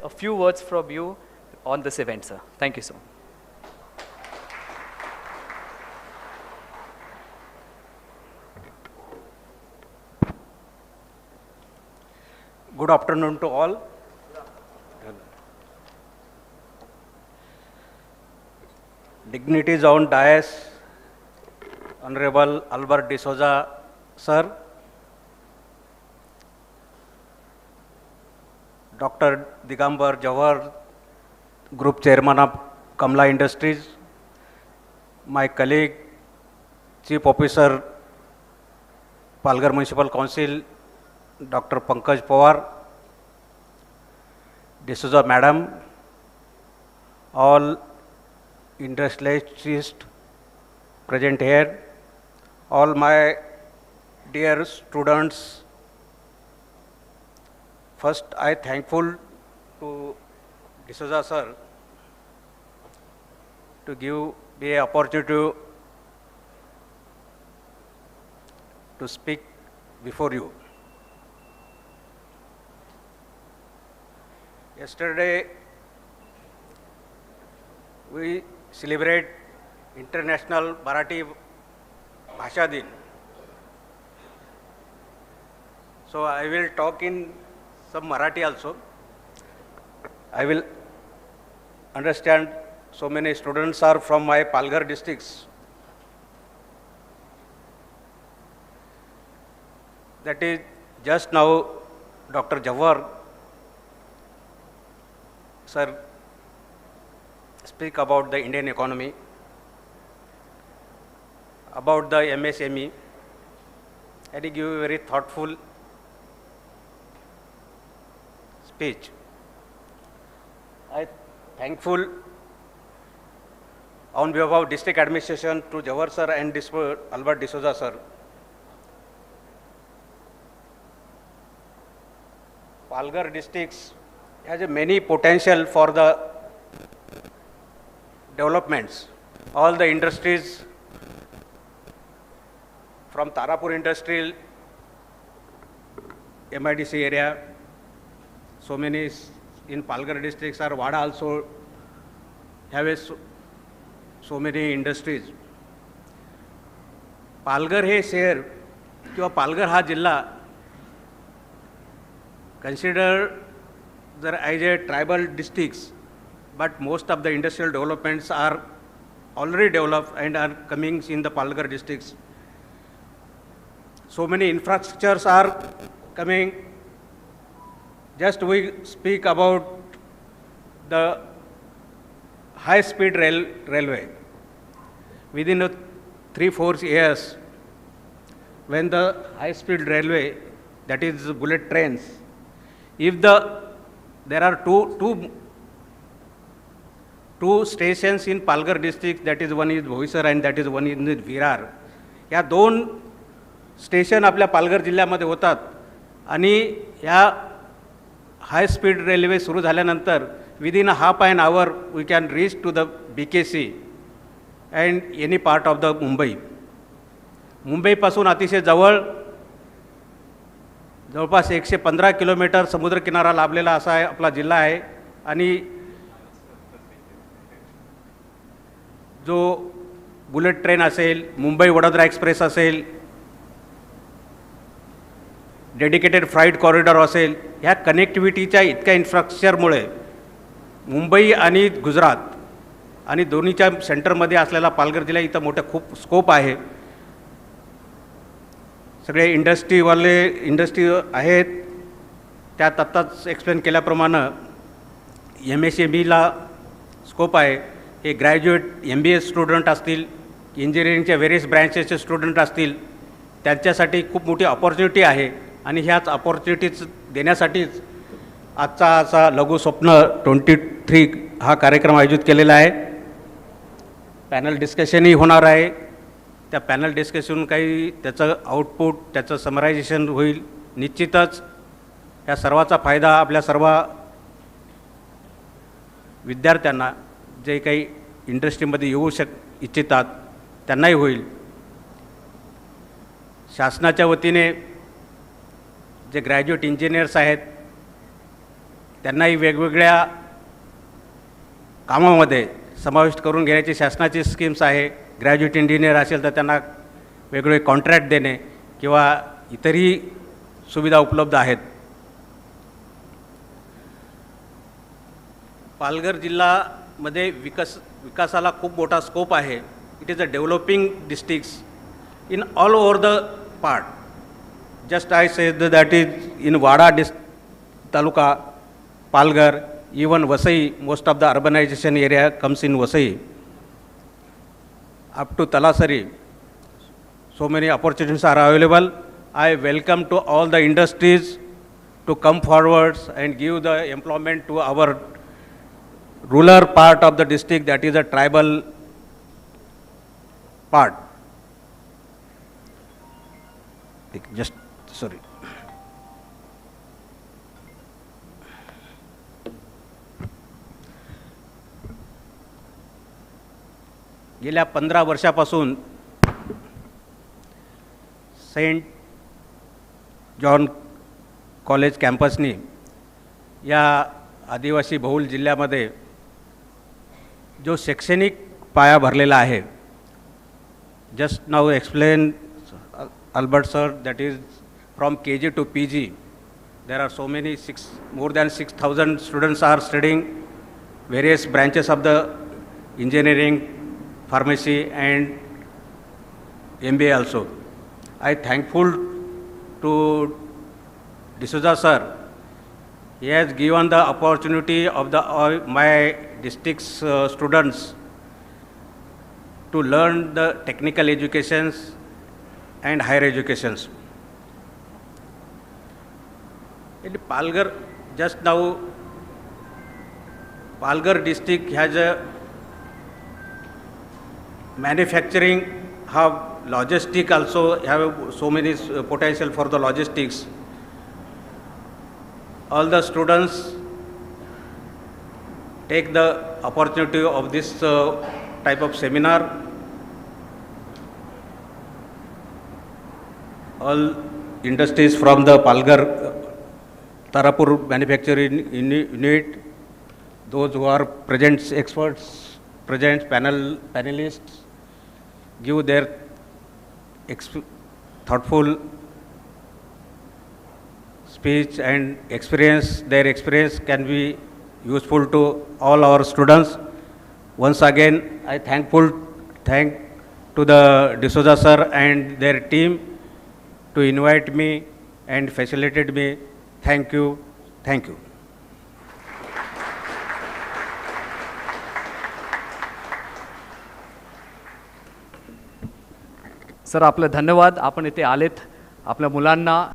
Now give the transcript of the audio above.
a few words from you on this event, sir. Thank you so much. Good afternoon to all. Dignities on dais, Honorable Albert D'Souza, sir, Dr. Digambar Jawhar, Group Chairman of Kamla Industries, my colleague, Chief Officer, Palghar Municipal Council, Dr. Pankaj Pawar, D'Souza Madam, all industrialists present here, all my dear students. First, I thankful to D'Souza sir to give me an opportunity to speak before you. Yesterday, we celebrate International Marathi Bhasha Din. So I will talk in some Marathi also. I will understand so many students are from my Palghar districts. That is just now Dr. Jawhar sir speak about the Indian economy, about the MSME, and he give a very thoughtful speech. I thankful on behalf of district administration to Jawhar sir and Albert D'Souza sir. Palghar districts has a many potential for the developments. All the industries from Tarapur Industrial, MIDC area, so many in Palghar districts are Wada also have so many industries. Palghar हे शहर किंवा पालघर हा जिल्हा considered as a tribal districts, but most of the industrial developments are already developed and are coming in the Palghar districts. So many infrastructures are coming. Just we speak about the high-speed railway. Within 3-4 years, when the high-speed railway, that is bullet trains, if there are two stations in Palghar district, that is one is Boisar and that is one is Virar. या दोन station आपल्या पालघर जिल्ह्यामध्ये होतात आणि या high speed railway सुरू झाल्यानंतर within half an hour we can reach to the BKC and any part of the मुंबईपासून अतिशय जवळपास 115 किलोमीटर समुद्रकिनारा लाभलेला असा आपला जिल्हा आहे आणि जो बुलेट ट्रेन असेल, मुंबई वडोदरा एक्सप्रेस असेल, डेडिकेटेड फ्लाईट कॉरिडॉर असेल, ह्या कनेक्टिव्हिटीच्या इतक्या इन्फ्रास्ट्रक्चरमुळे मुंबई आणि गुजरात आणि दोन्हीच्या सेंटरमध्ये असलेला पालघर जिल्हा इथं मोठा खूप स्कोप आहे. सगळे इंडस्ट्री आहेत, त्यात आत्ताच एक्सप्लेन केल्याप्रमाणे MSMEला स्कोप आहे. हे ग्रॅज्युएट MBA स्टुडंट असतील, इंजिनिअरिंगच्या व्हेरियस ब्रँचेसचे स्टुडंट असतील, त्यांच्यासाठी खूप मोठी अपॉर्च्युनिटी आहे आणि ह्याच अपॉर्च्युनिटीज देण्यासाठीच आजचा असा लघुस्वप्न 23 हा कार्यक्रम आयोजित केलेला आहे. पॅनल डिस्कशनही होणार आहे. त्या पॅनल डिस्कशन काही त्याचं आउटपुट, त्याचं समरायझेशन होईल. निश्चितच या सर्वाचा फायदा आपल्या सर्व विद्यार्थ्यांना जे काही इंडस्ट्रीमध्ये येऊ इच्छितात त्यांनाही होईल. शासनाच्या वतीने जे ग्रॅज्युएट इंजिनियर्स आहेत त्यांनाही वेगवेगळ्या कामामध्ये समाविष्ट करून घेण्याची शासनाची स्कीम्स आहे. ग्रॅज्युएट इंजिनियर असेल तर त्यांना वेगवेगळे कॉन्ट्रॅक्ट देणे किंवा इतरही सुविधा उपलब्ध आहेत. पालघर जिल्ह्यामध्ये विकासाला खूप मोठा स्कोप आहे. It is a developing districts in all over the part. Just I said that is in Wada Taluka, Palghar, even Vasai, most of the urbanization area comes in Vasai. Up to Talasari, so many opportunities are available. I welcome to all the industries to come forward and give the employment to our rural part of the district, that is a tribal part. Just sorry. गेल्या 15 वर्षापासून Saint John college कॅम्पसनी या आदिवासी बहुल जिल्ह्यामध्ये जो शैक्षणिक पाया भरलेला आहे. Just now explain Albert sir, that is from KG to PG. There are so many, more than 6,000 students are studying various branches of the engineering, pharmacy and MBA also. I thankful to D'Souza sir. He has given the opportunity of my district's students to learn the technical educations and higher educations. In Palghar, just now, Palghar district has a manufacturing hub, logistic also have so many potential for the logistics. All the students take the opportunity of this type of seminar. All industries from the Palghar Tarapur manufacturing unit, those who are present experts, present panelists, give their thoughtful speech and experience. Their experience can be useful to all our students. Once again, I thank to the D'Souza sir and their team to invite me and facilitate me. Thank you. Thank you. Sir आपलं धन्यवाद. आपण इथे आलेत आपल्या मुलांना